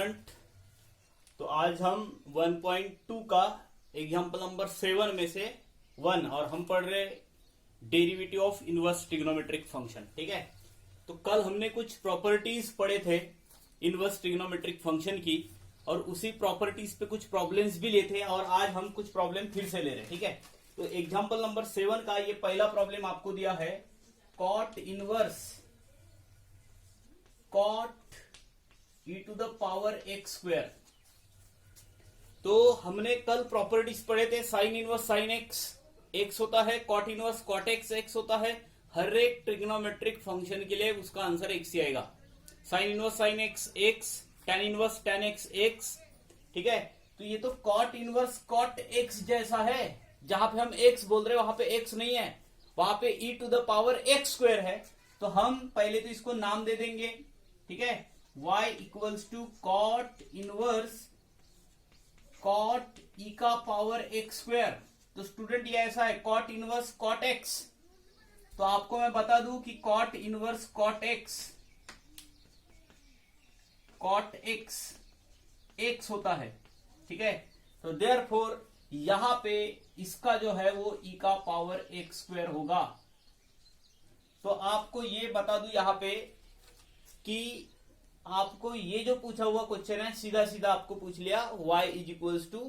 Student, तो आज हम 1.2 का एग्जाम्पल नंबर 7 में से 1 और हम पढ़ रहे derivative of inverse trigonometric function. ठीक है, तो कल हमने कुछ प्रॉपर्टीज पढ़े थे इनवर्स ट्रिग्नोमेट्रिक फंक्शन की और उसी प्रॉपर्टीज पे कुछ प्रॉब्लम्स भी लिए थे और आज हम कुछ प्रॉब्लम फिर से ले रहे हैं। ठीक है, तो एग्जाम्पल नंबर 7 का ये पहला प्रॉब्लम आपको दिया है cot inverse cot e to the power x square. तो हमने कल प्रॉपर्टीज पढ़े थे साइन इनवर्स साइन x होता है, कॉट इनवर्स कॉट x होता है। हर एक ट्रिग्नोमेट्रिक फंक्शन के लिए उसका आंसर x ही आएगा। Sine inverse sine x, tan inverse tan x। ठीक है, तो ये तो कॉट इनवर्स कॉट x जैसा है। जहां पे हम x बोल रहे हैं वहां पे x नहीं है, वहां पे e to the power x square है। तो हम पहले तो इसको नाम दे देंगे। ठीक है, y equals to cot inverse cot e का पावर x स्क्वायर। तो स्टूडेंट ये ऐसा है कॉट इनवर्स कॉट x। तो आपको मैं बता दूं कि cot inverse cot x x होता है। ठीक है, तो देयरफॉर यहां पे इसका जो है वो e का पावर x स्क्वायर होगा। तो आपको ये बता दूं यहां पे कि आपको ये जो पूछा हुआ क्वेश्चन है सीधा सीधा आपको पूछ लिया y is equals to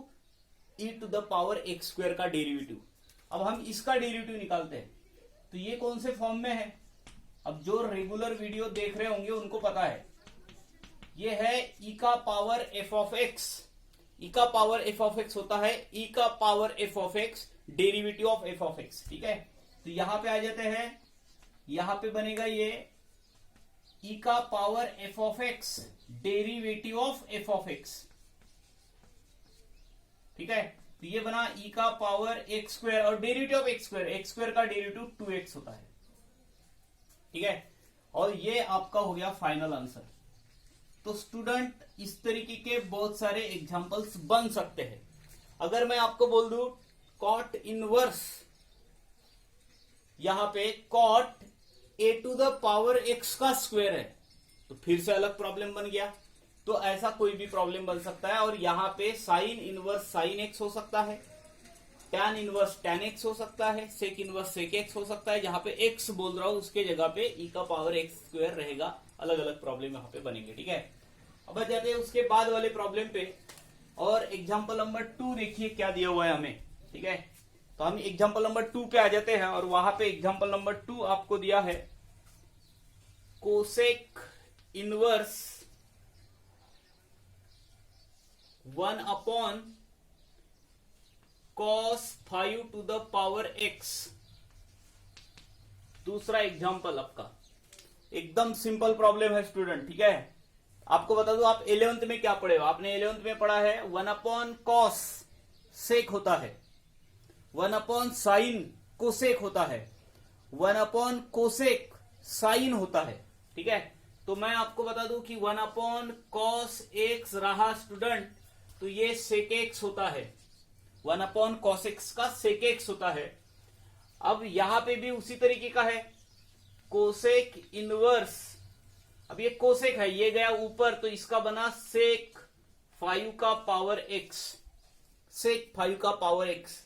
E to the power x square का डेरिवेटिव। अब हम इसका डेरिवेटिव निकालते हैं। तो ये कौन से फॉर्म में है? अब जो रेगुलर वीडियो देख रहे होंगे उनको पता है, ये है e का power f of x। e का पावर f ऑफ x होता है e का power f of x derivative of f of x। ठीक है, तो यहां पे आ जाते हैं, यहां पे बनेगा ये e का power f of x derivative of f of x। ठीक है, तो ये बना e का पावर x स्क्वायर और डेरिवेटिव ऑफ x स्क्वायर का डेरिवेटिव 2x होता है। ठीक है, और ये आपका हो गया फाइनल आंसर। तो स्टूडेंट इस तरीके के बहुत सारे एग्जांपल्स बन सकते हैं। अगर मैं आपको बोल दूं कॉट इनवर्स, यहां पे cot a to the power x का स्क्वायर है, तो फिर से अलग प्रॉब्लम बन गया। तो ऐसा कोई भी प्रॉब्लम बन सकता है। और यहां पे साइन इनवर्स साइन x हो सकता है, tan इनवर्स tan x हो सकता है, सेक इनवर्स सेक x हो सकता है। जहां पे x बोल रहा हूं उसके जगह पे e का पावर x स्क्वायर रहेगा। अलग अलग प्रॉब्लम यहां पे बनेंगे। ठीक है, अब जाते हैं उसके बाद वाले प्रॉब्लम पे। और एग्जाम्पल नंबर 2 देखिए क्या दिया हुआ है हमें। ठीक है, तो हम एग्जाम्पल नंबर 2 पे आ जाते हैं और वहां पे एग्जाम्पल नंबर 2 आपको दिया है cosec inverse 1 upon cos 5 to the power x। दूसरा एग्जाम्पल आपका एकदम सिंपल प्रॉब्लम है स्टूडेंट। ठीक है, आपको बता दूं आप 11th में क्या पढ़े हो। आपने 11th में पढ़ा है 1 अपॉन कॉस सेक होता है, 1 अपॉन साइन कोसेक होता है, 1 अपॉन कोसेक साइन होता है। ठीक है, तो मैं आपको बता दूं कि 1 अपॉन कॉस एक्स रहा स्टूडेंट, तो ये सेक एक्स होता है। 1 अपॉन कॉस एक्स का सेक एक्स होता है। अब यहां पे भी उसी तरीके का है कोसेक इनवर्स। अब ये कोसेक है, ये गया ऊपर, तो इसका बना सेक 5 का पावर एक्स, सेक 5 का पावर एक्स।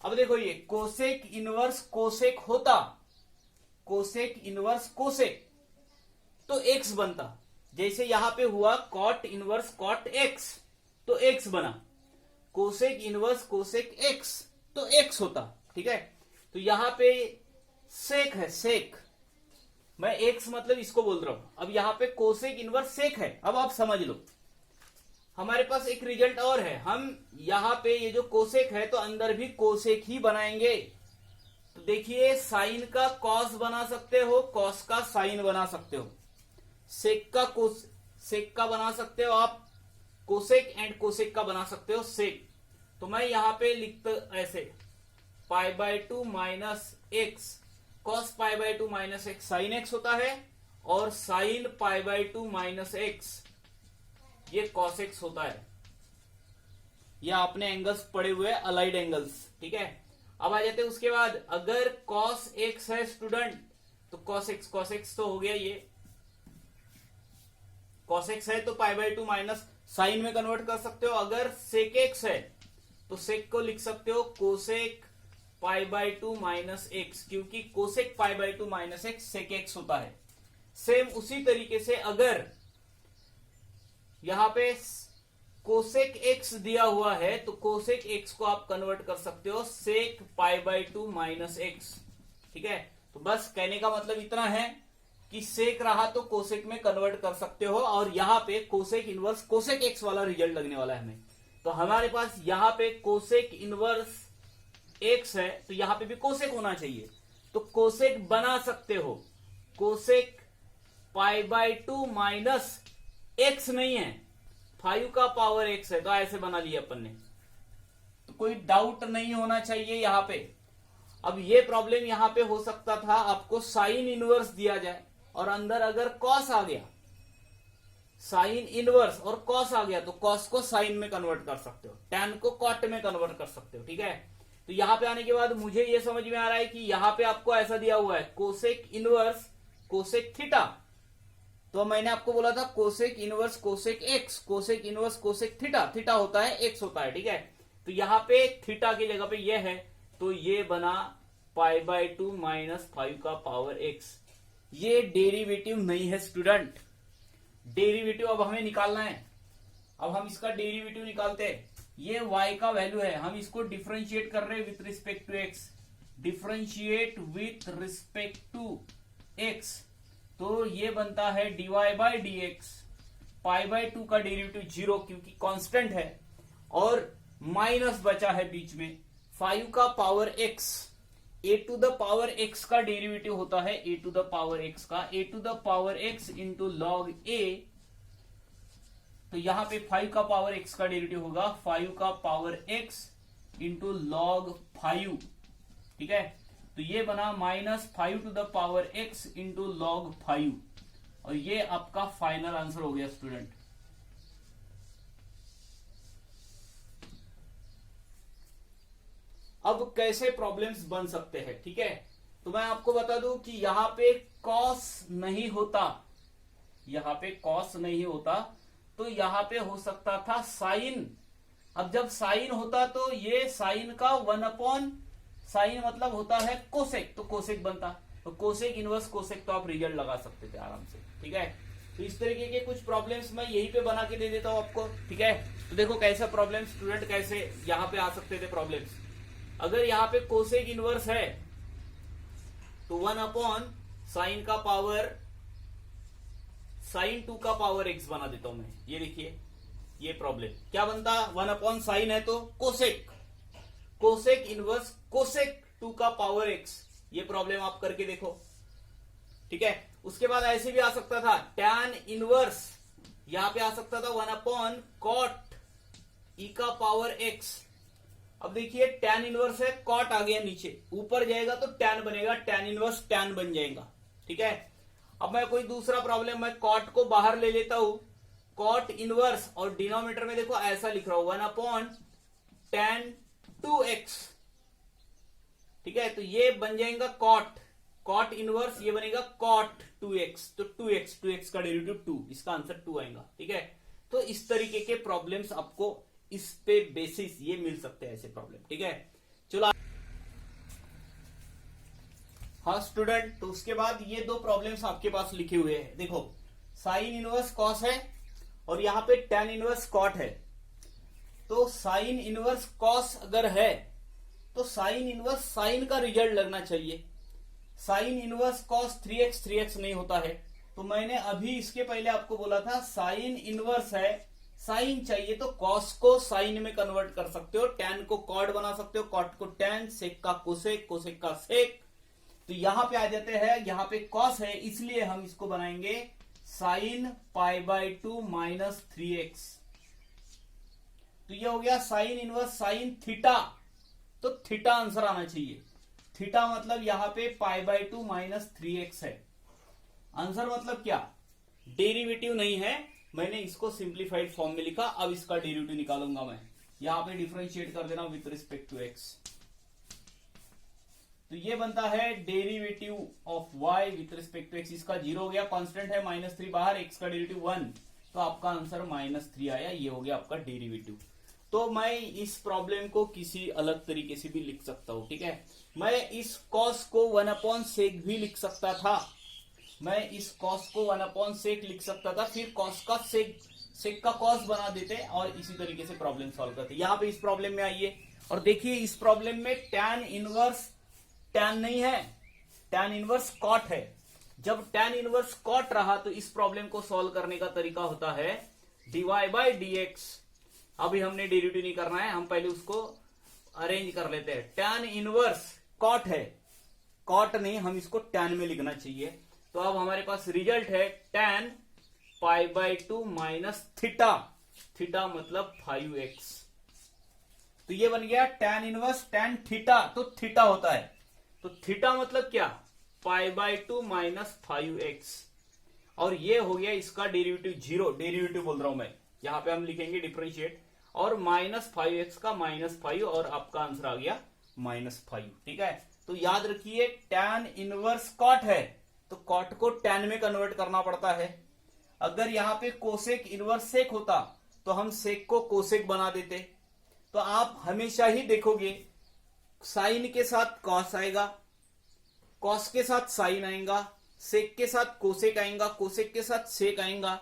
अब देखो ये कोसेक इनवर्स कोसेक होता, कोसेक इनवर्स कोसेक तो x बनता। जैसे यहां पे हुआ कॉट इनवर्स कॉट x तो x बना, कोसेक इनवर्स कोसेक x तो x होता। ठीक है, तो यहां पे सेक है, सेक, मैं x मतलब इसको बोल रहा हूं। अब यहां पे कोसेक इनवर्स सेक है। अब आप समझ लो हमारे पास एक रिजल्ट और है। हम यहां पे ये जो कोसेक है तो अंदर भी कोसेक ही बनाएंगे। तो देखिए साइन का कॉस बना सकते हो, कॉस का साइन बना सकते हो, सेक का कोस सेक का बना सकते हो आप, कोसेक एंड कोसेक का बना सकते हो सेक। तो मैं यहां पे लिखता ऐसे π/2 minus x, cos π/2 minus x sine x होता है और साइन π/2 माइनस एक्स ये कॉस एक्स होता है। ये आपने एंगल्स पढ़े हुए अलाइड एंगल्स। ठीक है, अब आ जाते हैं उसके बाद, अगर कॉस एक्स है स्टूडेंट तो कॉस एक्स तो हो गया ये, cos x है तो pi by two minus sine में कन्वर्ट कर सकते हो, अगर सेक x है तो सेक को लिख सकते हो cosec pi by two minus x, क्योंकि cosec pi by two minus x sec x होता है। सेम उसी तरीके से अगर यहां पे कोसेक एक्स दिया हुआ है तो कोसेक एक्स को आप कन्वर्ट कर सकते हो sec pi by two minus x. ठीक है, तो बस कहने का मतलब इतना है कि सेक रहा तो कोसेक में कन्वर्ट कर सकते हो, और यहां पे कोसेक इनवर्स कोसेक एक्स वाला रिजल्ट लगने वाला है हमें। तो हमारे पास यहां पे कोसेक इनवर्स एक्स है तो यहां पे भी कोसेक होना चाहिए, तो कोसेक बना सकते हो। Cosec pi by two minus x नहीं है, 5 का पावर एक्स है, तो ऐसे बना लिया अपन ने, तो कोई डाउट नहीं होना चाहिए यहां पे। अब ये प्रॉब्लम यहां पे हो सकता था आपको साइन इनवर्स दिया जाए और अंदर अगर कॉस आ गया, साइन इनवर्स और कॉस आ गया तो कॉस को साइन में कन्वर्ट कर सकते हो, टैन को कॉट में कन्वर्ट कर सकते हो। ठीक है, तो यहां पे आने के बाद मुझे ये समझ में आ रहा है कि यहां पे आपको ऐसा दिया हुआ है कोसेक इनवर्स कोसेक थीटा, तो मैंने आपको बोला था cosec inverse cosec x, cosec inverse cosec theta, theta होता है एक्स होता है। ठीक है, तो यहां पे थीटा की जगह पे ये है, तो ये बना पाई बाई टू माइनस 5 का पावर एक्स। ये डेरिवेटिव नहीं है स्टूडेंट, डेरिवेटिव अब हमें निकालना है। अब हम इसका डेरिवेटिव निकालते हैं, ये y का वैल्यू है, हम इसको डिफरेंशिएट कर रहे हैं with respect to x, differentiate with respect to x, तो ये बनता है dy by d x, pi by two का डेरिवेटिव 0 क्योंकि कांस्टेंट है, और माइनस बचा है बीच में 5 का power x, a to the power x का डेरिवेटिव होता है a to the power x का, a to the power x into log a, तो यहां पे 5 का पावर x का डेरिवेटिव होगा 5 का पावर x इंटू लॉग 5। ठीक है, तो ये बना minus 5 to the power x into log 5, और ये आपका फाइनल आंसर हो गया स्टूडेंट। अब कैसे प्रॉब्लम्स बन सकते हैं, ठीक है, तो मैं आपको बता दूं कि यहां पे कॉस नहीं होता, यहां पे कॉस नहीं होता, तो यहां पे हो सकता था साइन। अब जब साइन होता तो ये साइन का 1 अपॉन साइन मतलब होता है कोसेक, तो कोसेक बनता, तो कोसेक इनवर्स कोसेक, तो आप रिजल्ट लगा सकते थे आराम से। ठीक है, तो इस तरीके के कुछ प्रॉब्लम्स मैं यहीं पे बना के दे देता हूं आपको। ठीक है, तो देखो कैसा प्रॉब्लम स्टूडेंट, कैसे यहां पे आ सकते थे प्रॉब्लम्स। अगर यहां पे कोसेक इनवर्स है तो 1 अपॉन साइन का पावर साइन 2 का पावर एक्स बना देता हूं मैं। ये देखिए ये प्रॉब्लम क्या बनता, 1 अपॉन साइन है तो कोसेक, कोसेक इनवर्स कोसेक 2 का पावर एक्स, ये प्रॉब्लम आप करके देखो। ठीक है, उसके बाद ऐसे भी आ सकता था टैन इनवर्स, यहां पे आ सकता था 1 अपॉन कॉट ई का पावर एक्स। अब देखिए टैन इनवर्स है, कॉट आ गया नीचे, ऊपर जाएगा तो टैन बनेगा, टैन इनवर्स टैन बन जाएगा। ठीक है, अब मैं कोई दूसरा प्रॉब्लम, मैं कॉट को बाहर ले लेता हूं, कॉट इनवर्स, और डिनोमिनेटर में देखो ऐसा लिख रहा हूं 1 अपॉन टैन 2x। ठीक है, तो ये बन जाएगा कॉट, कॉट इनवर्स, ये बनेगा कॉट 2x, तो 2x का डेरिवेटिव 2, इसका आंसर 2 आएगा। ठीक है, तो इस तरीके के प्रॉब्लम्स आपको इस पे बेसिस ये मिल सकते हैं ऐसे प्रॉब्लम। ठीक है, चलो हाँ स्टूडेंट, तो उसके बाद ये दो प्रॉब्लम्स आपके पास लिखे हुए हैं, देखो साइन इनवर्स कॉस है और यहां पे टैन इनवर्स कॉट है। तो साइन इनवर्स कॉस अगर है तो साइन इनवर्स साइन का रिजल्ट लगना चाहिए। साइन इनवर्स कॉस 3x नहीं होता है, तो मैंने अभी इसके पहले आपको बोला था साइन इनवर्स है, साइन चाहिए तो कॉस को साइन में कन्वर्ट कर सकते हो, टैन को कॉट बना सकते हो, कॉट को टैन, सेक का कोसेक, कोसेक का सेक। तो यहां पे आ जाते हैं, यहां पे कॉस है इसलिए हम इसको बनाएंगे sine pi by two minus 3x। तो ये हो गया साइन इनवर्स साइन थीटा, तो थीटा आंसर आना चाहिए। थीटा मतलब यहां पे पाई बाई टू माइनस 3x है। आंसर मतलब क्या, डेरिवेटिव नहीं है, मैंने इसको सिंप्लीफाइड फॉर्म में लिखा, अब इसका डेरिवेटिव निकालूंगा मैं, यहां पे डिफरेंशिएट कर देना विथ रिस्पेक्ट टू x। तो ये बनता है derivative of y with respect to x, इसका 0 हो गया, कांस्टेंट है -3 बाहर, x का डेरिवेटिव 1, तो आपका आंसर -3 आया। ये हो गया आपका डेरिवेटिव। तो मैं इस प्रॉब्लम को किसी अलग तरीके से भी लिख सकता हूं, ठीक है। मैं इस कॉस को 1/sec भी लिख सकता था। मैं इस कॉस को 1/sec लिख सकता था, फिर कॉस का सेक का कॉस बना देते और इसी तरीके से प्रॉब्लम सॉल्व करते। यहां पे इस प्रॉब्लम में आइए और देखिए, इस प्रॉब्लम में tan इनवर्स tan नहीं है, tan इनवर्स कॉट है। जब tan इनवर्स कॉट रहा तो इस प्रॉब्लम को सॉल्व करने का तरीका होता है dy/dx। अभी हमने डेरिवेटिव नहीं करना है, हम पहले उसको अरेंज कर लेते हैं। tan इनवर्स कॉट है, कॉट नहीं, हम इसको tan में लिखना चाहिए। तो अब हमारे पास रिजल्ट है tan π/2 माइनस थीटा, थीटा मतलब 5x। तो ये बन गया tan इनवर्स tan थीटा, तो थीटा होता है, तो थीटा मतलब क्या, π/2 माइनस 5x। और ये हो गया इसका डेरिवेटिव 0, डेरिवेटिव बोल रहा हूं मैं, यहां पे हम लिखेंगे डिफरेंशिएट, और -5x का -5 और आपका आंसर आ गया -5, ठीक है। तो याद रखिए tan इनवर्स कॉट है तो कॉट को tan में कन्वर्ट करना पड़ता है। अगर यहां पे कोसेक इनवर्स सेक होता तो हम सेक को कोसेक बना देते। तो आप हमेशा ही देखोगे साइन के साथ कॉस आएगा, कॉस के साथ साइन आएगा, सेक के साथ कोसेक आएगा, कोसेक के साथ सेक आएगा,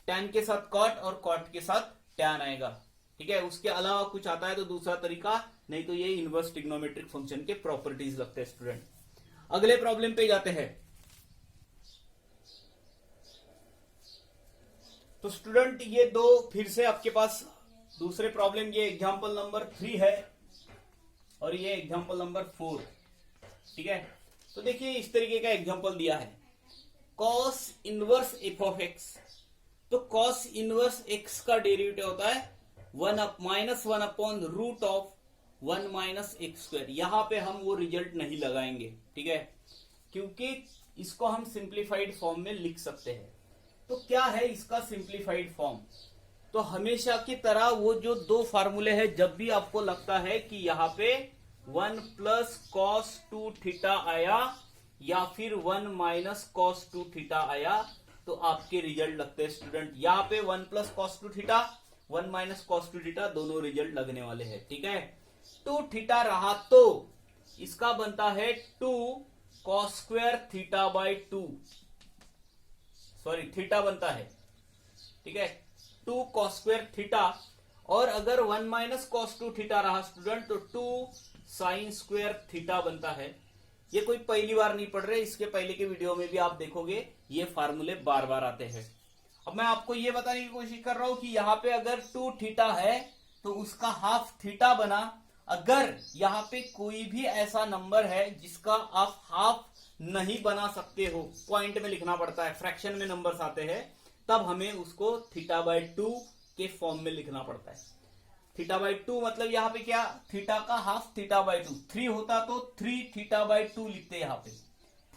टैन के साथ कॉट और कॉट के साथ टैन आएगा, ठीक है। उसके अलावा कुछ आता है तो दूसरा तरीका, नहीं तो ये इनवर्स ट्रिग्नोमेट्रिक फंक्शन के प्रॉपर्टीज लगते हैं स्टूडेंट। अगले प्रॉब्लम पे जाते हैं। तो स्टूडेंट ये दो फिर से आपके पास दूसरे प्रॉब्लम, ये एग्जांपल नंबर 3 है और ये एग्जांपल नंबर 4, ठीक है। तो देखिए इस तरीके का एग्जांपल दिया है, cos inverse f of x। तो cos इनवर्स x का डेरिवेटिव होता है (1 - यहां पे हम वो रिजल्ट नहीं लगाएंगे, ठीक है, क्योंकि इसको हम सिंप्लीफाइड फॉर्म में लिख सकते हैं। तो क्या है इसका सिंप्लीफाइड फॉर्म, तो हमेशा की तरह वो जो दो फार्मूले हैं, जब भी आपको लगता है कि यहाँ पे 1 + cos 2 थीटा आया या फिर 1 - cos 2 थीटा आया तो आपके रिजल्ट लगते हैं स्टूडेंट। यहाँ पे 1 + cos 2 थीटा, 1 - cos 2 थीटा दोनों रिजल्ट लगने वाले हैं, ठीक है। 2 थीटा रहा तो इसका बनता है 2 cos² θ/2, सॉरी थीटा बनता है, ठीक है, 2 cos² थीटा। और अगर 1 - cos 2 थीटा रहा स्टूडेंट तो 2 sin² थीटा बनता है। ये कोई पहली बार नहीं पढ़ रहे, इसके पहले के वीडियो में भी आप देखोगे ये फार्मूले बार बार आते हैं। अब मैं आपको ये बताने की कोशिश कर रहा हूं कि यहाँ पे अगर 2 थीटा है तो उसका हाफ थीटा बना। अगर यहाँ पे कोई भी ऐसा नंबर है जिसका आप हाफ नहीं बना सकते हो, पॉइंट में लिखना पड़ता है, फ्रैक्शन में नंबर्स आते हैं, तब हमें उसको θ/2 के फॉर्म में लिखना पड़ता है। θ/2 मतलब यहाँ पे क्या, थीटा का हाफ θ/2। 3 होता तो 3 θ/2 लिखते, यहाँ पे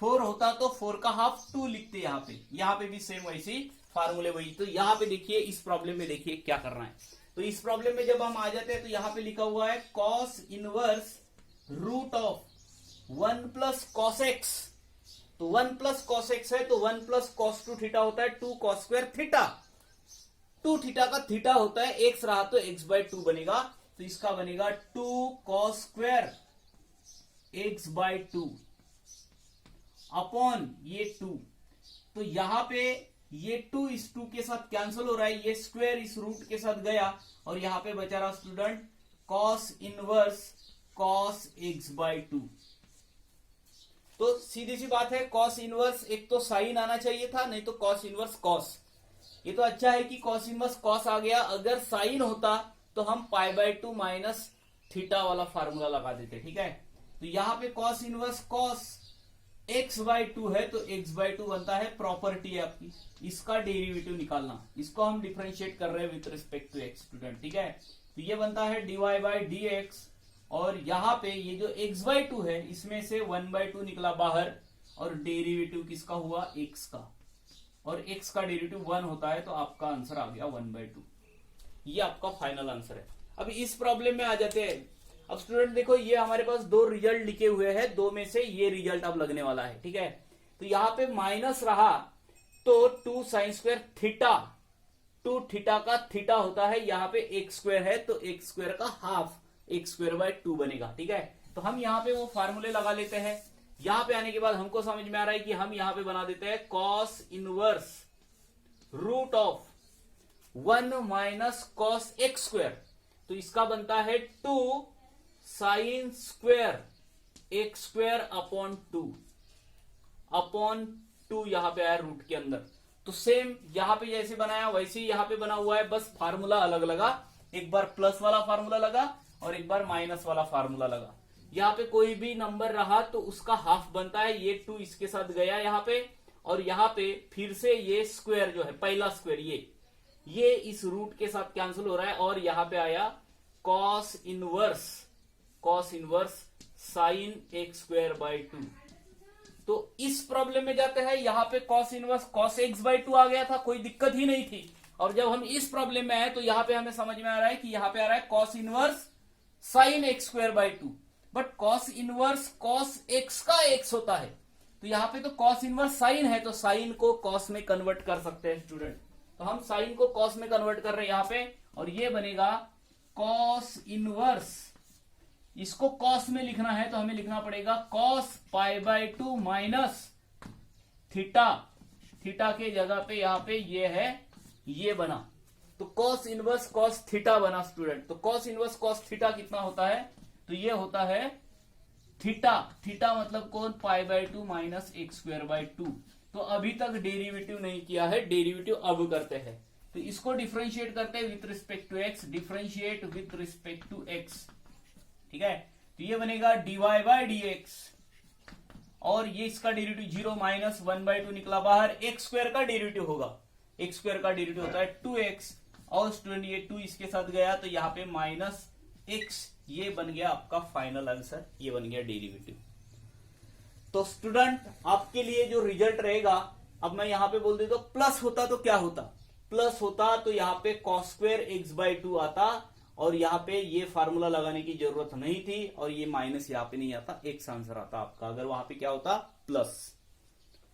4 होता तो 4 का हाफ 2 लिखते। यहाँ पे भी सेम वैसी फार्मूले वही। तो यहाँ पे देखिए इस प्रॉब्लम में देखिए क्या करना है। तो इस प्रॉब्लम में जब हम आ जाते हैं तो यहाँ पे लिखा हुआ है cos इनवर्स √1 + cos x। तो 1 + cos x है तो 1 + cos 2 थीटा होता है 2 cos² थीटा। 2 थीटा का थीटा होता है x रहा तो x/2 बनेगा, तो इसका बनेगा 2 cos² x/2 अपॉन ये 2। तो यहां पे ये 2 इस 2 के साथ कैंसिल हो रहा है, ये स्क्वायर इस रूट के साथ गया और यहां पे बचा रहा student cos inverse cos x/2। तो सीधी सी बात है, cos इनवर्स एक तो साइन आना चाहिए था, नहीं तो cos इनवर्स cos। ये तो अच्छा है कि cos इनवर्स cos आ गया, अगर साइन होता तो हम π/2 माइनस थीटा वाला फार्मूला लगा देते, ठीक है। तो यहां पे cos इनवर्स cos x/2 है तो x/2 बनता है, प्रॉपर्टी है आपकी, इसका डेरिवेटिव निकालना, इसको हम डिफरेंशिएट कर रहे हैं with respect to x student, ठीक है। तो ये बनता है dy/dx और यहाँ पे ये जो x/2 है इसमें से 1/2 निकला बाहर और डेरिवेटिव किसका हुआ, x का, और x का डेरिवेटिव 1 होता है तो आपका आंसर आ गया 1/2। ये आपका फाइनल आंसर है। अब इस प्रॉब्लम में आ जाते हैं। अब स्टूडेंट देखो ये हमारे पास दो रिजल्ट लिखे हुए हैं, दो में से ये रिजल्ट अब लगने वाला है, ठीक है। तो यहाँ पे माइनस रहा तो 2 sin² थीटा टू थीटा का थीटा होता है, यहाँ पे एक्स स्क्वायर है तो एक्स स्क्वायर का हाफ एक्स स्क्वायर बाय 2 बनेगा। ठीक है, तो हम यहाँ पे वो फार्मूले लगा लेते हैं। यहाँ पे आने के बाद हमको समझ में आ रहा है कि हम यहाँ पे बना देते हैं cos inverse root of 1 minus cos x square, तो इसका बनता है 2 sine square x square upon 2 यहाँ पे आया रूट के अंदर। तो सेम यहाँ पे जैसे बनाया वैसे ही यहाँ पे बना हुआ है, बस फार्मूला अलग लगा, एक बार प्लस वाला फार्मूला लगा और एक बार माइनस वाला फार्मूला लगा। यहाँ पे कोई भी नंबर रहा तो उसका हाफ बनता है, ये 2 इसके साथ गया यहाँ पे, और यहाँ पे फिर से ये स्क्वायर जो है पहला स्क्वायर ये इस रूट के साथ कैंसिल हो रहा है, और यहाँ पे आया cos inverse sine x square by 2। तो इस प्रॉब्लम में जाते हैं, यहाँ पे cos inverse cos x by 2 आ गया था, कोई दिक्कत ही नहीं थी। और जब हम इस प्रॉब्लम में आए तो यहाँ पे हमें समझ में आ रहा है कि यहाँ पे आ रहा है cos inverse sine x square by 2, but cos inverse cos x का एक्स होता है, तो यहाँ पे तो कॉस इनवर्स साइन है, तो साइन को कॉस में कन्वर्ट कर सकते हैं स्टूडेंट। तो हम साइन को कॉस में कन्वर्ट कर रहे हैं यहाँ पे, और ये बनेगा कॉस इनवर्स, इसको कॉस में लिखना है तो हमें लिखना पड़ेगा cos pi by 2 minus theta के जगह पे यहाँ पे ये है, ये बना, तो कॉस इनवर्स कॉस थीटा बना स्टूडेंट। तो कॉस इनवर्स कॉस थीटा कितना होता है, तो ये होता है थीटा मतलब कौन, pi by 2 minus x square by 2। तो अभी तक डेरिवेटिव नहीं किया है, डेरिवेटिव अब करते हैं। तो इसको डिफरेंशिएट करते हैं with respect to x, differentiate with respect to x. ठीक है, तो ये बनेगा dy बाय dx, और ये इसका डेरिवेटिव 0 माइनस 1/2 निकला बाहर, एक्स स्क्वायर का डेरिवेटिव होगा, एक्स स्क्वायर का डेरिवेटिव होता है 2x, और स्टूडेंट ये 2 इसके साथ गया तो यहाँ पे माइनस x, ये बन गया आपका फाइनल आंसर, ये बन गया डेरिवेटिव। तो स्टूडेंट आपके लिए जो रिजल्ट रहेगा, अब मैं यहाँ पे बोल देता हूं प्लस होता तो क्या होता, प्लस होता तो यहाँ पे कॉस स्क्वायर एक्स बाय 2 आता, और यहाँ पे ये फार्मूला लगाने की जरूरत नहीं थी, और ये माइनस यहाँ पे नहीं आता, एक्स आंसर आता आपका अगर वहां पे क्या होता प्लस।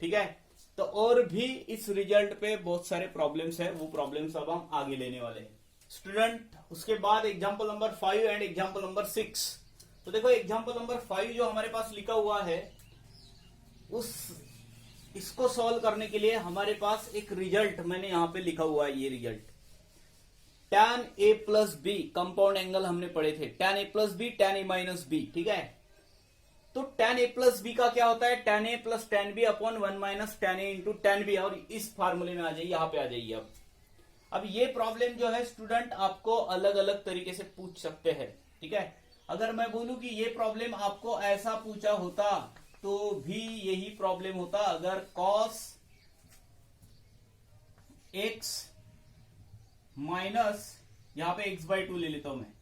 ठीक है, तो और भी इस रिजल्ट पे बहुत सारे प्रॉब्लम्स है, वो प्रॉब्लम्स अब हम आगे लेने वाले हैं स्टूडेंट। उसके बाद example number 5 and example number 6। तो देखो एग्जाम्पल नंबर 5 जो हमारे पास लिखा हुआ है, इसको सॉल्व करने के लिए हमारे पास एक रिजल्ट मैंने यहां पे लिखा हुआ है, ये result tan a plus B, compound angle हमने पढ़े थे, tan a plus B tan a minus B. ठीक है, तो tan a प्लस बी का क्या होता है, tan a plus tan b upon 1 minus tan a into tan b, और इस फार्मूले में आ जाइए, यहां पे आ जाइए। अब ये प्रॉब्लम जो है स्टूडेंट आपको अलग अलग तरीके से पूछ सकते हैं। ठीक है, अगर मैं बोलूं कि ये प्रॉब्लम आपको ऐसा पूछा होता तो भी यही प्रॉब्लम होता, अगर cos x माइनस, यहां पे x बाय 2 ले लेता हूं मैं,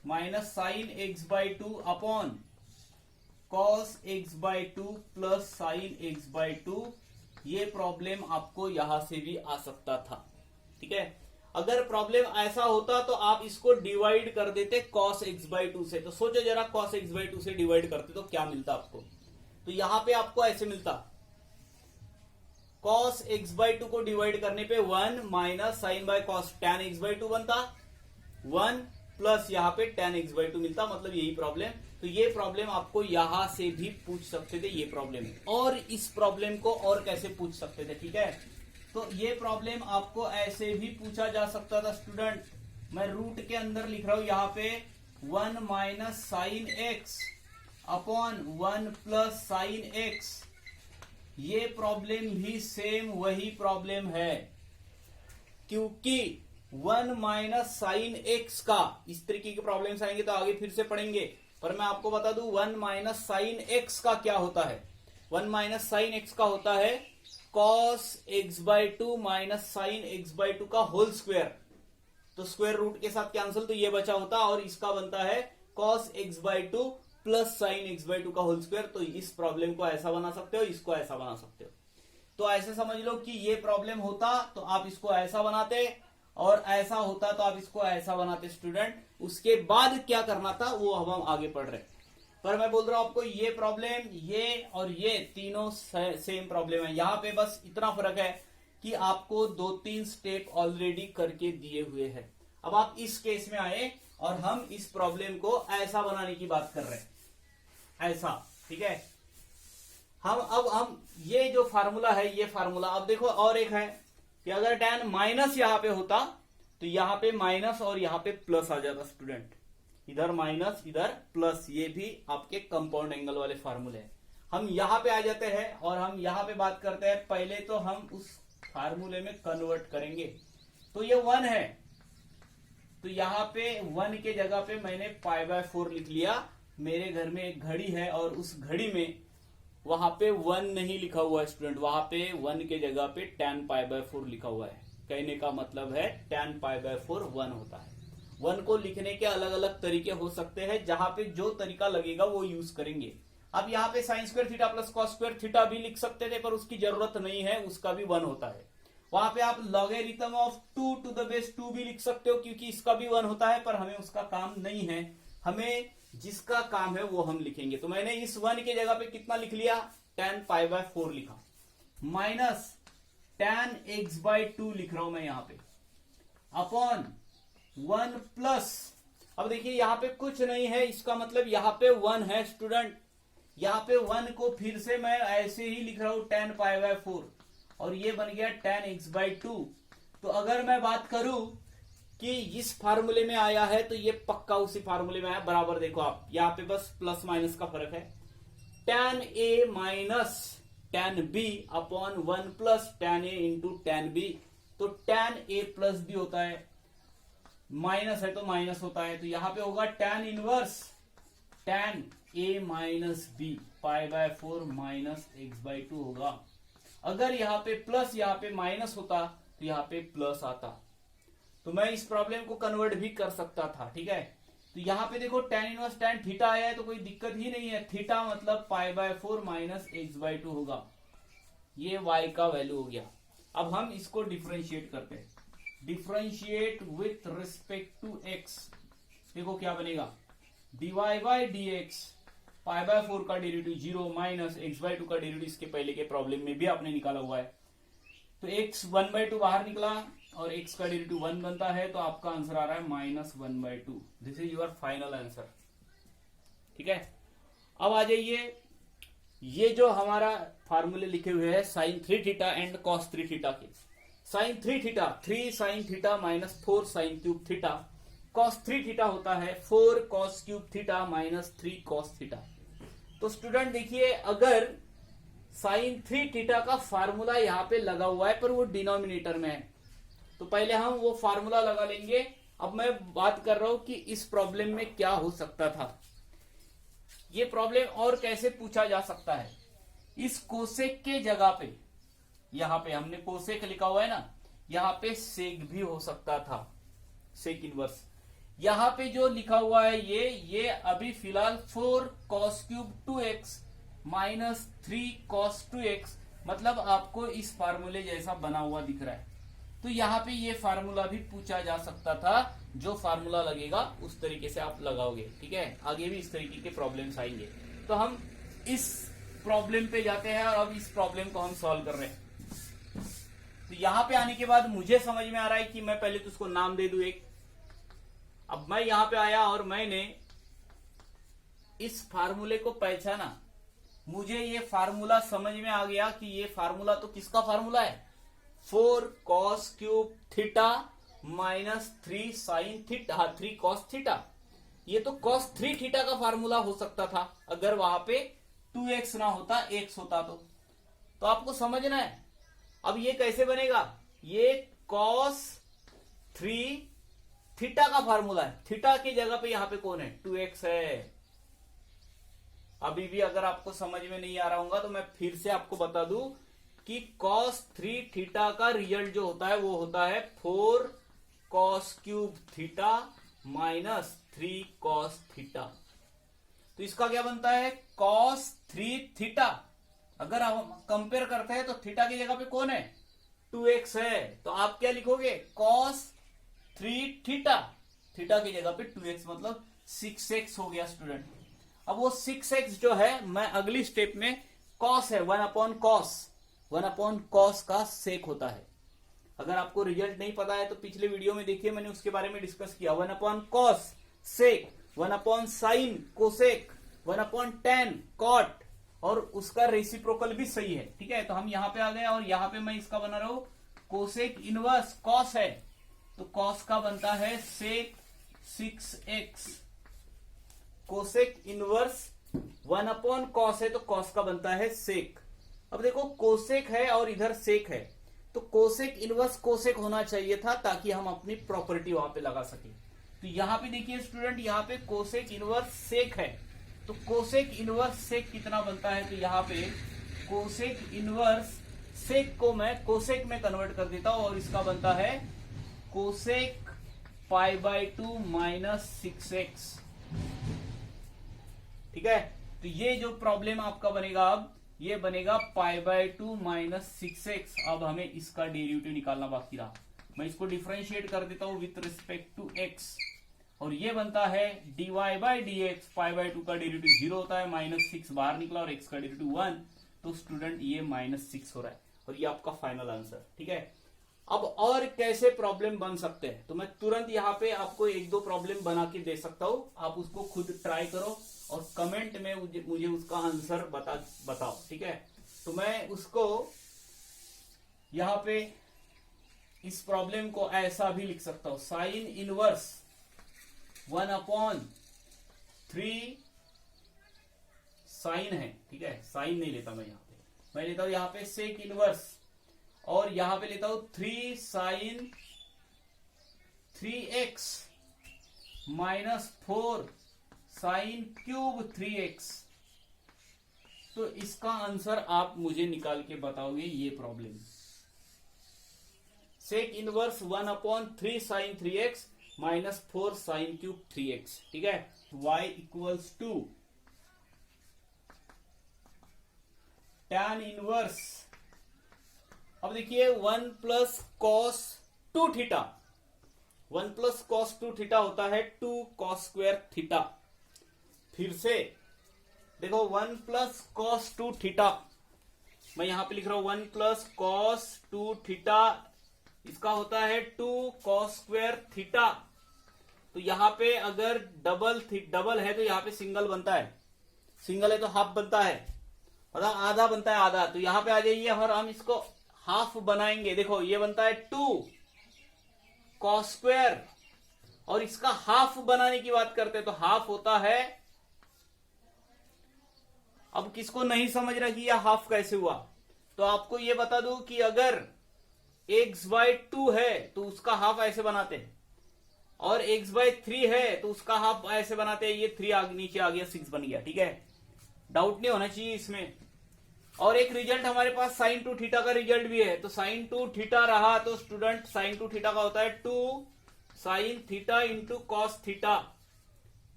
minus sine x by 2 upon cos x by 2 plus sine x by 2, ये प्रॉब्लम आपको यहां से भी आ सकता था। ठीक है, अगर प्रॉब्लम ऐसा होता तो आप इसको डिवाइड कर देते cos x बाय 2 से। तो सोचो जरा, cos x बाय 2 से डिवाइड करते तो क्या मिलता आपको, तो यहां पे आपको ऐसे मिलता, cos x बाय 2 को डिवाइड करने पे 1 minus sine by cos tan x by 2 बनता, 1 प्लस यहाँ पे tan x बाय 2 मिलता, मतलब यही प्रॉब्लम। तो ये प्रॉब्लम आपको यहां से भी पूछ सकते थे, ये प्रॉब्लम, और इस प्रॉब्लम को और कैसे पूछ सकते थे। ठीक है, तो ये प्रॉब्लम आपको ऐसे भी पूछा जा सकता था स्टूडेंट, मैं रूट के अंदर लिख रहा हूं यहाँ पे 1 minus sine x upon 1 plus sine x, ये प्रॉब्लम भी सेम वही प्रॉब्लम है, क्योंकि 1 माइनस साइन एक्स का, इस तरीके के प्रॉब्लम्स आएंगे तो आगे फिर से पढ़ेंगे, पर मैं आपको बता दूं 1 माइनस साइन एक्स का क्या होता है, 1 माइनस साइन एक्स का होता है cos x by 2 minus sine x by 2 का होल स्क्वायर, तो स्क्वायर रूट के साथ कैंसिल, तो ये बचा होता, और इसका बनता है cos x by 2 plus sine x by 2 का होल स्क्वायर। तो इस प्रॉब्लम को ऐसा बना सकते हो, इसको ऐसा बना सकते हो। तो ऐसे समझ लो कि ये प्रॉब्लम होता तो आप इसको ऐसा बनाते, और ऐसा होता तो आप इसको ऐसा बनाते स्टूडेंट। उसके बाद क्या करना था वो अब हम आगे पढ़ रहे हैं, पर मैं बोल रहा हूं आपको ये प्रॉब्लम, ये और ये तीनों सेम प्रॉब्लम है। यहां पे बस इतना फर्क है कि आपको 2-3 स्टेप ऑलरेडी करके दिए हुए हैं। अब आप इस केस में आए और हम इस प्रॉब्लम को ऐसा बनाने की बात कर रहे हैं, ऐसा, ठीक है। हम ये जो फार्मूला है, ये फार्मूला अब देखो, और एक है कि अगर tan माइनस यहां पे होता तो यहां पे माइनस और यहां पे प्लस आ जाता स्टूडेंट, इधर माइनस इधर प्लस, ये भी आपके कंपाउंड एंगल वाले फार्मूले हैं। हम यहां पे आ जाते हैं और हम यहां पे बात करते हैं, पहले तो हम उस फार्मूले में कन्वर्ट करेंगे। तो ये 1 है, तो यहां पे 1 के जगह पे मैंने π/4 लिख लिया। मेरे घर में एक घड़ी है और उस घड़ी में वहां पे 1 नहीं लिखा हुआ है स्टूडेंट, वहां पे 1 के जगह पे tan π/4 लिखा हुआ है। कहने का मतलब है tan π/4 1 होता है। 1 को लिखने के अलग अलग तरीके हो सकते हैं, जहां पे जो तरीका लगेगा वो यूज करेंगे। अब यहाँ पे sin square theta plus cos square theta भी लिख सकते थे, पर उसकी जरूरत नहीं है, उसका भी 1 होता है। वहां पे आप logarithm of 2 to the base 2 भी लिख सकते हो, क्योंकि इसका भी 1 होता है, पर हमें उसका काम नहीं है। हमें जिसका काम है वो हम लिखेंगे। तो मैंने इस 1 के जगह पे कितना लिख लिया, tan π/4 लिखा, माइनस tan x/2 लिख रहा हूं मैं यहां पे, अपॉन 1 प्लस, अब देखिए यहां पे कुछ नहीं है, इसका मतलब यहां पे 1 है स्टूडेंट। यहां पे 1 को फिर से मैं ऐसे ही लिख रहा हूं tan π/4, और ये बन गया tan x/2। तो अगर मैं बात करूं कि इस फार्मूले में आया है तो ये पक्का उसी फार्मूले में आया, बराबर देखो आप, यहाँ पे बस प्लस माइनस का फर्क है। tan a minus tan b upon 1 plus tan a into tan b, तो tan a प्लस b होता है, माइनस है तो माइनस होता है, तो यहां पे होगा tan inverse tan a minus b π/4 minus x/2 होगा। अगर यहाँ पे प्लस यहाँ पे माइनस होता तो यहाँ पे प्लस आता, तो मैं इस प्रॉब्लम को कन्वर्ट भी कर सकता था, ठीक है। तो यहाँ पे देखो tan इनवर्स tan थीटा आया है, तो कोई दिक्कत ही नहीं है, थीटा मतलब π/4 माइनस x/2 होगा, ये y का वैल्यू हो गया। अब हम इसको डिफरेंशिएट करते हैं, differentiate with respect to x, देखो क्या बनेगा, dy/dx, π/4 का डेरिवेटिव 0 माइनस x/2 का डेरिवेटिव, इसके पहले के प्रॉब्लम में भी आपने निकाला हुआ है। तो x 1/2 बाहर निकला और x का डेरिवेटिव 1 बनता है, तो आपका आंसर आ रहा है -1/2। This is your final answer, ठीक है। अब आ जाइए, ये जो हमारा फार्मूले लिखे हुए हैं sin 3 theta and cos 3 theta के। sin 3 theta 3 sin theta minus 4 sin cube theta, cos 3 theta होता है 4 cos cube theta minus 3 cos theta. तो स्टूडेंट देखिए, अगर sin 3 थीटा का फार्मूला यहाँ पे लगा हुआ है पर वो डिनोमिनेटर में है, तो पहले हम वो फार्मूला लगा लेंगे। अब मैं बात कर रहा हूं कि इस प्रॉब्लम में क्या हो सकता था, ये प्रॉब्लम और कैसे पूछा जा सकता है। इस कोसेक के जगह पे, यहां पे हमने कोसेक लिखा हुआ है ना, यहां पे सेक भी हो सकता था, सेक इनवर्स। यहां पे जो लिखा हुआ है ये अभी फिलहाल 4 cos cube 2x minus 3 cos 2x, मतलब आपको इस फार्मूले जैसा बना हुआ दिख रहा है। तो यहाँ पे ये फार्मूला भी पूछा जा सकता था, जो फार्मूला लगेगा उस तरीके से आप लगाओगे, ठीक है। आगे भी इस तरीके के प्रॉब्लम्स आएंगे। तो हम इस प्रॉब्लम पे जाते हैं और अब इस प्रॉब्लम को हम सॉल्व कर रहे हैं। तो यहाँ पे आने के बाद मुझे समझ में आ रहा है कि मैं पहले तो उसको नाम दे दूं एक। अब मैं यहां पे आया और मैंने इस फार्मूले को पहचाना, मुझे ये फार्मूला समझ में आ गया कि ये फार्मूला तो किसका फार्मूला है, 4 cos cube theta minus 3 sin theta, 3 cos theta. ये तो cos 3 थीटा का फार्मूला हो सकता था, अगर वहां पे 2x ना होता, x होता तो आपको समझना है। अब ये कैसे बनेगा, ये cos 3 थीटा का फार्मूला है, थीटा की जगह पे यहां पे कौन है, 2x है। अभी भी अगर आपको समझ में नहीं आ रहा होगा तो मैं फिर से आपको बता दूं कि cos 3 थीटा का रिजल्ट जो होता है वो होता है 4 cos cube theta minus 3 cos theta. तो इसका क्या बनता है, cos 3 थीटा। अगर हम कंपेयर करते हैं तो थीटा की जगह पे कौन है, 2x है, तो आप क्या लिखोगे, cos 3 थीटा, थीटा की जगह पे 2x मतलब 6x हो गया स्टूडेंट। अब वो 6x जो है, मैं अगली स्टेप में cos है 1 अपॉन cos, 1/cos का सेक होता है। अगर आपको रिजल्ट नहीं पता है तो पिछले वीडियो में देखिए, मैंने उसके बारे में डिस्कस किया। 1/cos सेक, 1/sin कोसेक, 1/tan कॉट, और उसका रेसिप्रोकल भी सही है। ठीक है, तो हम यहां पे आ गए और यहां पे मैं इसका बना रहा हूं कोसेक इनवर्स, कॉस है तो कॉस का बनता है सेक 6x। कोसेक इनवर्स 1/cos है तो कॉस का बनता है सेक। अब देखो कोसेक है और इधर सेक है, तो कोसेक इनवर्स कोसेक होना चाहिए था ताकि हम अपनी प्रॉपर्टी वहां पे लगा सके। तो यहां पे देखिए स्टूडेंट, यहां पे कोसेक इनवर्स सेक है, तो कोसेक इनवर्स सेक कितना बनता है, तो यहां पे कोसेक इनवर्स सेक को मैं कोसेक में कन्वर्ट कर देता हूं और इसका बनता है कोसेक π/2 माइनस 6x। ठीक है, तो ये जो प्रॉब्लम आपका बनेगा, अब ये बनेगा π/2 माइनस 6x। अब हमें इसका डेरिवेटिव निकालना बाकी रहा। मैं इसको डिफरेंशिएट कर देता हूं विथ रिस्पेक्ट टू x, और ये बनता है dy/dx। π/2 का डेरिवेटिव 0 होता है, -6 बाहर निकला और x का डेरिवेटिव 1, तो स्टूडेंट ये -6 हो रहा है और ये आपका फाइनल आंसर। ठीक है, अब और कैसे प्रॉब्लम बन सकते हैं, तो मैं तुरंत यहाँ पे आपको 1-2 प्रॉब्लम बना के दे सकता हूं। आप उसको खुद ट्राई करो और कमेंट में मुझे उसका आंसर बताओ। ठीक है, तो मैं उसको यहाँ पे इस प्रॉब्लम को ऐसा भी लिख सकता हूं, साइन इनवर्स 1/3 साइन है। ठीक है, साइन नहीं लेता मैं यहाँ पे, मैं लेता हूं यहाँ पे सेक इनवर्स, और यहां पे लेता हूं 3 sign 3x minus 4 sine cube 3x। तो इसका आंसर आप मुझे निकाल के बताओगे ये problem. Sec inverse 1/3 sine 3x minus 4 sine cube 3x। ठीक है, y equals to tan inverse, अब देखिए 1 plus cos 2 theta, 1 plus cos 2 theta होता है 2 कॉस स्क्वायर थीटा। फिर से देखो 1 प्लस कॉस 2 थीटा, मैं यहां पे लिख रहा हूं 1 प्लस कॉस 2 थीटा, इसका होता है 2 कॉस स्क्वायर थीटा। तो यहां पे अगर डबल है तो यहां पे सिंगल बनता है, सिंगल है तो हाफ बनता है, मतलब आधा बनता है आधा। तो यहां पे आ जाइए और हम इसको हाफ बनाएंगे। देखो ये बनता है 2 कॉस स्क्वायर, और इसका हाफ बनाने की बात करते हैं तो हाफ होता है, अब किसको नहीं समझ रहा कि यह हाफ कैसे हुआ, तो आपको यह बता दूं कि अगर x/2 है तो उसका हाफ ऐसे बनाते हैं, और x/3 है तो उसका हाफ ऐसे बनाते हैं। ये 3 नीचे आ गया, 6 बन गया। ठीक है, डाउट नहीं होना चाहिए इसमें। और एक रिजल्ट हमारे पास साइन 2 थीटा का रिजल्ट भी है, तो साइन 2 थीटा रहा तो स्टूडेंट साइन 2 थीटा का होता है 2 sine theta into cos theta.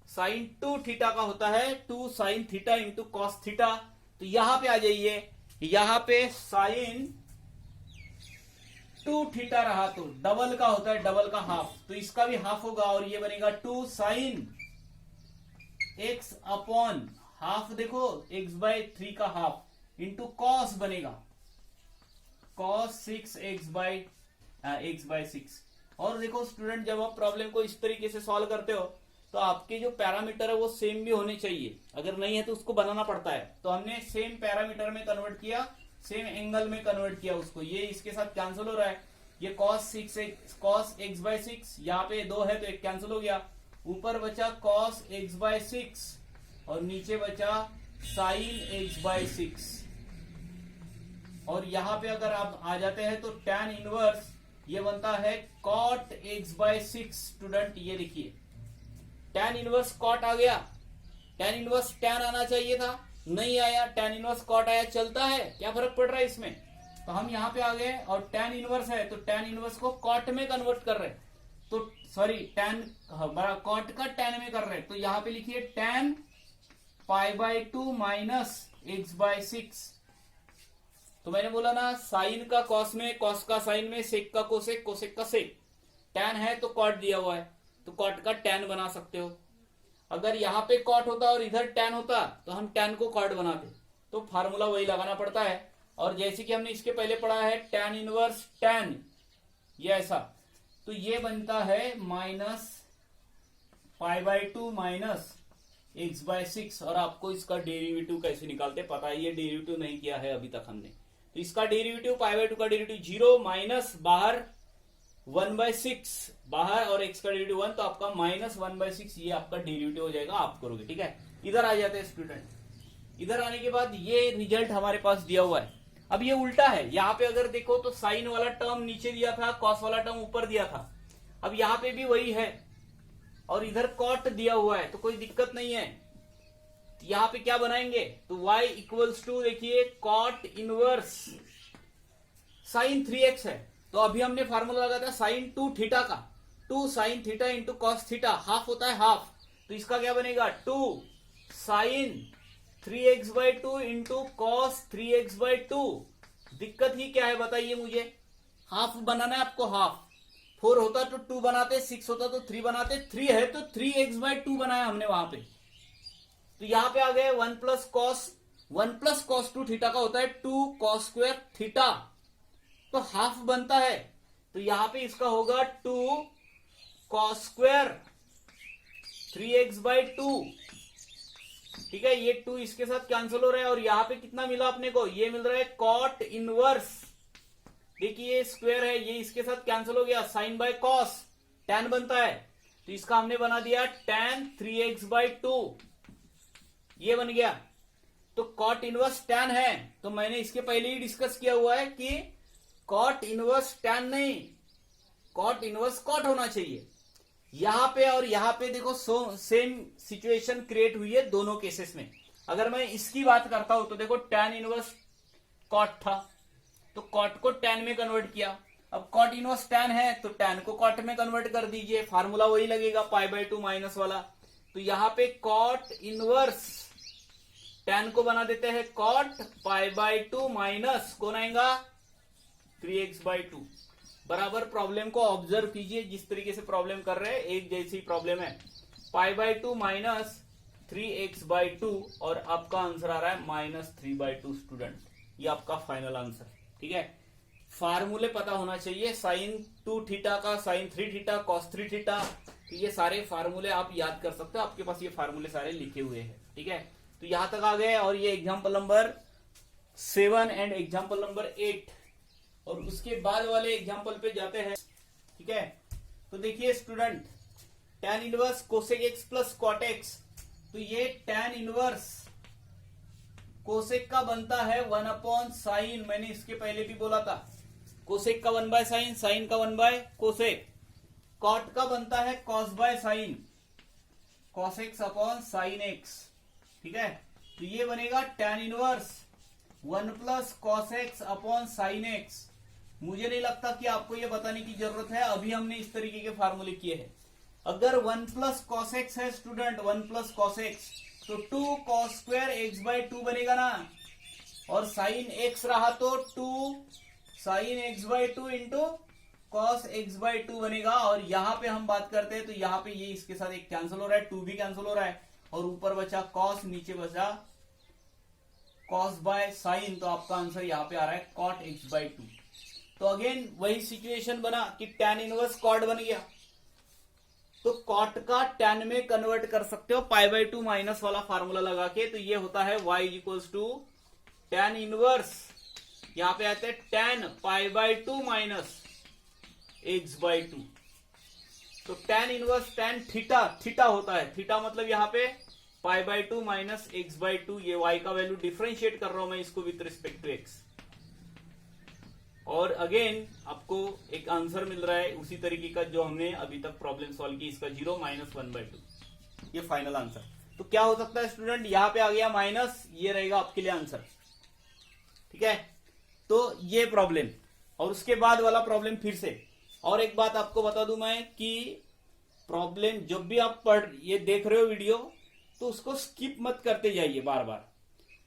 Sine 2 theta का होता है 2 sine theta into cos theta. तो यहां पे आ जाइए, यहां पे साइन 2 थीटा रहा तो डबल का होता है, डबल का हाफ, तो इसका भी हाफ होगा और ये बनेगा 2 साइन x अपॉन हाफ, देखो x/3 का हाफ इंटू कॉस बनेगा cos 6x/6। और देखो स्टूडेंट, जब आप प्रॉब्लम को इस तरीके से सॉल्व करते हो तो आपके जो पैरामीटर है वो सेम भी होने चाहिए, अगर नहीं है तो उसको बनाना पड़ता है। तो हमने सेम पैरामीटर में कन्वर्ट किया, सेम एंगल में कन्वर्ट किया उसको, ये इसके साथ कैंसिल हो रहा है, ये cos x/6, यहाँ पे 2 है तो एक कैंसिल हो गया, ऊपर बचा cos x/6 और नीचे बचा साइन x/6। और यहां पे अगर आप आ जाते हैं तो tan इनवर्स ये बनता है cot x/6। स्टूडेंट ये लिखिए, tan इनवर्स cot आ गया, tan इनवर्स tan आना चाहिए था, नहीं आया, tan इनवर्स cot आया, चलता है, क्या फर्क पड़ रहा है इसमें। तो हम यहां पे आ गए और tan इनवर्स है तो tan इनवर्स को cot में कन्वर्ट कर रहे हैं, तो सॉरी tan cot का tan में कर रहे हैं, तो यहां पे लिखिए tan π/2 माइनस x/6। तो मैंने बोला ना, साइन का कॉस में, कॉस का साइन में, सेक का कोसेक, कोसेक का सेक, टैन है तो कॉट दिया हुआ है तो कॉट का टैन बना सकते हो। अगर यहाँ पे कॉट होता और इधर टैन होता तो हम टैन को कॉट बनाते, तो फार्मूला वही लगाना पड़ता है। और जैसे कि हमने इसके पहले पढ़ा है tan इनवर्स tan, ये ऐसा, तो ये बनता है -π/2 माइनस x/6। और आपको इसका डेरिवेटिव कैसे निकालते पता है, ये डेरिवेटिव नहीं किया है अभी तक हमने। तो इसका डेरिवेटिव π/2 का डेरिवेटिव 0 माइनस बाहर 1/6 बाहर और x का डेरिवेटिव 1, तो आपका -1/6 ये आपका डेरिवेटिव हो जाएगा, आप करोगे। ठीक है, इधर आ जाते हैं स्टूडेंट। इधर आने के बाद ये रिजल्ट हमारे पास दिया हुआ है। अब ये उल्टा है, यहाँ पे अगर देखो तो साइन वाला टर्म नीचे दिया था, कॉस वाला टर्म ऊपर दिया था। अब यहाँ पे भी वही है और इधर कॉट दिया हुआ है, तो कोई दिक्कत नहीं है। यहाँ पे क्या बनाएंगे, तो y इक्वल्स टू, देखिए कॉट इनवर्स साइन 3x है, तो अभी हमने फार्मूला लगाया था साइन 2 थीटा का, 2 sine theta into cos theta, half होता है हाफ, तो इसका क्या बनेगा 2 sign 3x/2 into cos 3x/2। दिक्कत ही क्या है बताइए मुझे, हाफ बनाना है आपको, हाफ 4 होता तो 2 बनाते, 6 होता तो 3 बनाते, 3 है तो 3x/2 बनाया हमने वहां पे। तो यहां पे आ गए 1 प्लस कॉस 2 थीटा का होता है 2 कॉस स्क्वायर थीटा, तो हाफ बनता है, तो यहां पे इसका होगा 2 कॉस स्क्वायर 3x/2। ठीक है, ये 2 इसके साथ कैंसिल हो रहा है और यहां पे कितना मिला अपने को, ये मिल रहा है कॉट इनवर्स, देखिए ये स्क्वायर है, ये इसके साथ कैंसिल हो गया, साइन बाय कॉस tan बनता है, तो इसका हमने बना दिया tan 3x/2, ये बन गया। तो कॉट इनवर्स tan है, तो मैंने इसके पहले ही डिस्कस किया हुआ है कि कॉट इनवर्स tan नहीं, कॉट इनवर्स कॉट होना चाहिए। यहां पे और यहां पे देखो सेम सिचुएशन क्रिएट हुई है दोनों केसेस में। अगर मैं इसकी बात करता हूं तो देखो tan इनवर्स कॉट था, तो कॉट को tan में कन्वर्ट किया। अब कॉट इनवर्स tan है तो tan को कॉट में कन्वर्ट कर दीजिए, फार्मूला वही लगेगा π/2 माइनस वाला। तो यहां पे कॉट इनवर्स tan को बना देते हैं कॉट π/2 माइनस कौन आएगा 3x/2। बराबर प्रॉब्लम को ऑब्जर्व कीजिए, जिस तरीके से प्रॉब्लम कर रहे हैं एक जैसी प्रॉब्लम है, π/2 माइनस 3x/2 और आपका आंसर आ रहा है -3/2 स्टूडेंट, ये आपका फाइनल आंसर। ठीक है, फार्मूले पता होना चाहिए, साइन 2 थीटा का साइन 3 थीटा कॉस 3 थीटा, ये सारे फार्मूले आप याद कर सकते हो, आपके पास ये फार्मूले सारे लिखे हुए हैं। ठीक है, तो यहां तक आ गए और ये example number 7 and example number 8 और उसके बाद वाले एग्जाम्पल पे जाते हैं। ठीक है, तो देखिए student, tan inverse cosec x plus cot x, तो ये tan इनवर्स कोसेक का बनता है 1/sin, मैंने इसके पहले भी बोला था, कोसेक का 1/sin, साइन का 1/कोसेक, कॉट का बनता है cos/sin, cos x upon sin x। ठीक है, तो ये बनेगा tan inverse 1 plus cos x upon sine x. मुझे नहीं लगता कि आपको ये बताने की जरूरत है, अभी हमने इस तरीके के फार्मूले किए हैं। अगर 1 प्लस कॉस एक्स है स्टूडेंट, 1 प्लस कॉस एक्स, तो 2 कॉस स्क्वायर x/2 बनेगा ना, और साइन एक्स रहा तो 2 sign x/2 into cos x/2 बनेगा। और यहां पे हम बात करते हैं तो यहां पे ये इसके साथ एक कैंसिल हो रहा है, 2 भी कैंसिल हो रहा है, और ऊपर बचा कॉस, नीचे बचा कॉस बाय साइन, तो आपका आंसर यहाँ पे आ रहा है कॉट x/2। तो अगेन वही सिचुएशन बना कि tan इनवर्स कॉट बन गया, तो कॉट का tan में कन्वर्ट कर सकते हो π/2 माइनस वाला फार्मूला लगा के, तो ये होता है y equals to tan inverse, यहाँ पे आते हैं tan π/2 माइनस x/2। तो tan इनवर्स tan थीटा होता है, थीटा मतलब यहाँ पे π/2 माइनस x/2, ये y का वैल्यू डिफरेंशिएट कर रहा हूं मैं इसको विथ रिस्पेक्ट टू x, और अगेन आपको एक आंसर मिल रहा है उसी तरीके का जो हमने अभी तक प्रॉब्लम सॉल्व की, इसका 0 माइनस 1/2, ये फाइनल आंसर। तो क्या हो सकता है स्टूडेंट, यहां पे आ गया माइनस, ये रहेगा आपके लिए आंसर। ठीक है, तो ये प्रॉब्लम, और उसके बाद वाला प्रॉब्लम फिर से। और एक बात आपको बता दूं मैं कि प्रॉब्लम जब भी आप ये देख रहे हो वीडियो, तो उसको स्किप मत करते जाइए, बार बार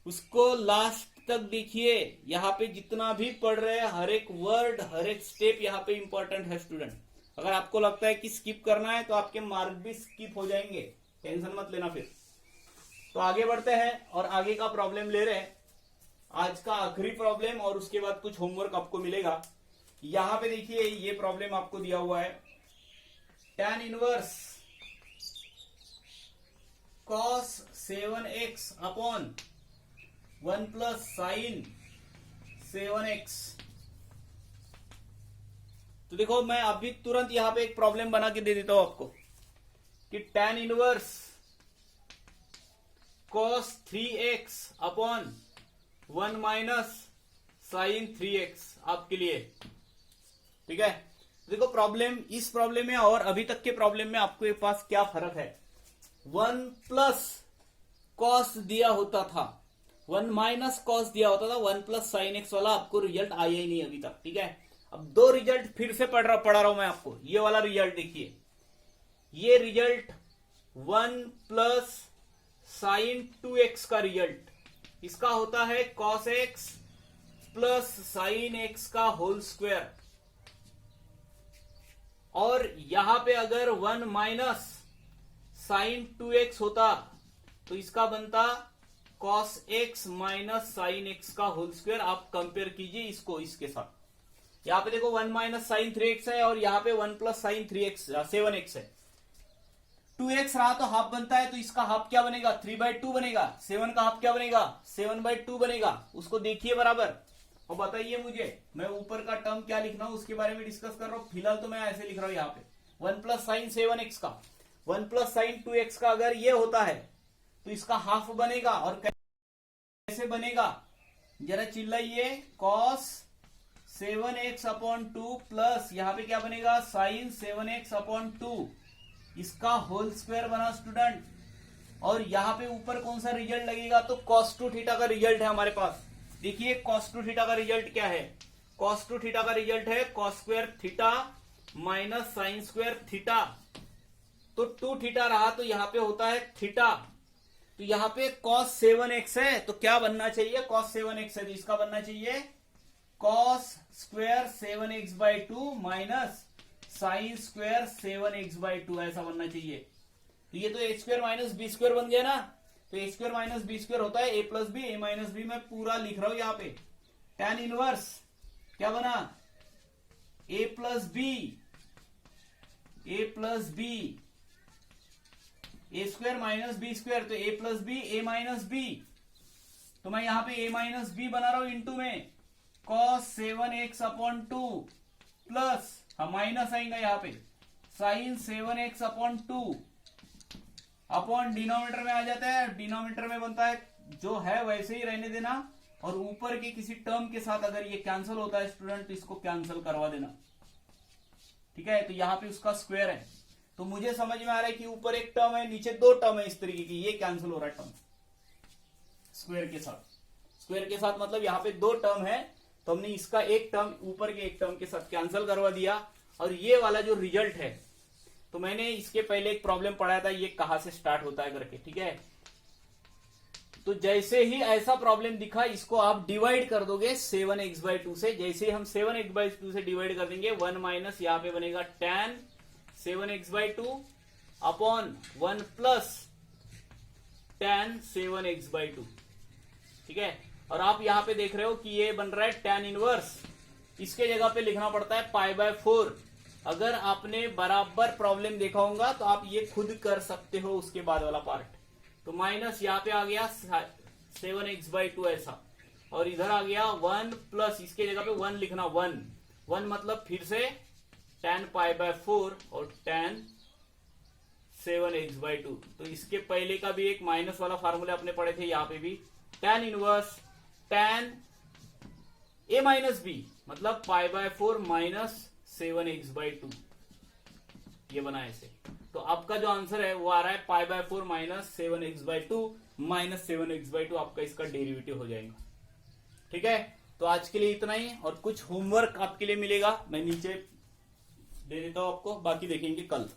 उसको लास्ट तक देखिए। यहाँ पे जितना भी पढ़ रहे हैं, हर एक वर्ड हर एक स्टेप यहाँ पे इंपॉर्टेंट है स्टूडेंट। अगर आपको लगता है कि स्किप करना है तो आपके मार्क भी स्किप हो जाएंगे, टेंशन मत लेना। फिर तो आगे बढ़ते हैं और आगे का प्रॉब्लम ले रहे हैं। आज का आखिरी प्रॉब्लम और उसके बाद कुछ होमवर्क आपको मिलेगा। यहां पे देखिए ये प्रॉब्लम आपको दिया हुआ है, tan inverse cos 7x upon 1 plus sign 7x। तो देखो मैं अभी तुरंत यहां पे एक प्रॉब्लम बना के दे देता हूं आपको कि tan inverse cos 3x upon 1 minus sine 3x आपके लिए, ठीक है। देखो प्रॉब्लम, इस प्रॉब्लम में और अभी तक के प्रॉब्लम में आपके पास क्या फर्क है। 1 प्लस कॉस दिया होता था, 1 माइनस कॉस दिया होता था, 1 प्लस साइन एक्स वाला आपको रिजल्ट आया ही नहीं अभी तक, ठीक है। अब दो रिजल्ट फिर से पढ़ा रहा हूं मैं आपको। ये वाला रिजल्ट देखिए, ये रिजल्ट 1 प्लस साइन 2x का रिजल्ट, इसका होता है cos x plus sine x का होल स्क्वायर। और यहां पे अगर 1 माइनस साइन 2x होता तो इसका बनता cos x minus sine x का होल स्क्वायर। आप कंपेयर कीजिए इसको इसके साथ। यहां पे देखो 1 माइनस साइन 3x है और यहां पे 1 प्लस साइन 7x है। 2x रहा तो हाफ बनता है, तो इसका हाफ क्या बनेगा, 3/2 बनेगा। 7 का हाफ क्या बनेगा, 7/2 बनेगा। उसको देखिए बराबर और बताइए मुझे, मैं ऊपर का टर्म क्या लिखना हूं उसके बारे में डिस्कस कर रहा हूं। फिलहाल तो मैं ऐसे लिख रहा हूं यहाँ पे 1 प्लस साइन 7x का 1 प्लस साइन 2x का अगर ये होता है तो इसका हाफ बनेगा। और कैसे बनेगा जरा चिल्लाइए, कॉस 7x अपॉन 2 प्लस यहाँ पे क्या बनेगा, साइन 7x अपॉन 2, इसका होल स्क्वायर बना स्टूडेंट। और यहां पे ऊपर कौन सा रिजल्ट लगेगा, तो cos 2 थीटा का रिजल्ट है हमारे पास। देखिए cos 2 थीटा का रिजल्ट क्या है, cos 2 थीटा का रिजल्ट है cos square theta minus sine square theta. तो 2 थीटा रहा तो यहां पे होता है थीटा। तो यहां पे cos 7x है तो क्या बनना चाहिए, cos 7x है तो इसका बनना चाहिए cos square 7x/2 minus sine square 7x/2, ऐसा बनना चाहिए। तो ये तो ए स्क्वायर माइनस बी स्क्वायर बन गया ना। तो ए स्क्वायर माइनस बी स्क्वायर होता है ए प्लस बी, ए माइनस बी मैं पूरा लिख रहा हूं यहाँ पे। tan इनवर्स क्या बना, ए प्लस बी, ए प्लस बी, ए स्क्वायर माइनस बी स्क्वायर, तो ए प्लस बी, ए माइनस बी। तो मैं यहाँ पे ए माइनस बी बना रहा हूं इंटू में cos 7x upon 2 plus minus आएगा यहाँ पे sign 7x upon 2 upon denominator में आ जाता है। डिनोमिनेटर में बनता है जो है वैसे ही रहने देना, और ऊपर के किसी टर्म के साथ अगर ये कैंसिल होता है स्टूडेंट तो इसको कैंसिल करवा देना, ठीक है। तो यहाँ पे उसका स्क्वायर है। तो मुझे समझ में आ रहा है कि ऊपर एक टर्म है नीचे दो टर्म है इस तरीके की, ये कैंसिल हो रहा है टर्म स्क्वायर के साथ। स्क्वायर के साथ मतलब यहाँ पे दो टर्म है तो हमने इसका एक टर्म ऊपर के एक टर्म के साथ कैंसिल करवा दिया। और ये वाला जो रिजल्ट है, तो मैंने इसके पहले एक प्रॉब्लम पढ़ाया था ये कहां से स्टार्ट होता है करके, ठीक है। तो जैसे ही ऐसा प्रॉब्लम दिखा इसको आप डिवाइड कर दोगे 7x/2 से। जैसे ही हम 7x/2 से डिवाइड कर देंगे 1 माइनस यहाँ पे बनेगा tan 7x/2 upon 1 plus tan 7x/2, ठीक है। और आप यहां पे देख रहे हो कि ये बन रहा है tan इनवर्स, इसके जगह पे लिखना पड़ता है π/4। अगर आपने बराबर प्रॉब्लम देखा होगा तो आप ये खुद कर सकते हो उसके बाद वाला पार्ट। तो माइनस यहाँ पे आ गया 7x/2 ऐसा, और इधर आ गया 1 प्लस, इसके जगह पे 1 लिखना, 1 मतलब फिर से tan π/4 और tan 7x/2। तो इसके पहले का भी एक माइनस वाला फार्मूला अपने पढ़े थे, यहाँ पे भी tan inverse tan a minus B मतलब π/4 माइनस 7x/2, ये बना ऐसे। तो आपका जो आंसर है वो आ रहा है π/4 माइनस 7x/2 माइनस 7x/2, आपका इसका डेरिवेटिव हो जाएगा, ठीक है। तो आज के लिए इतना ही, और कुछ होमवर्क आपके लिए मिलेगा मैं नीचे दे देता हूं आपको, बाकी देखेंगे कल।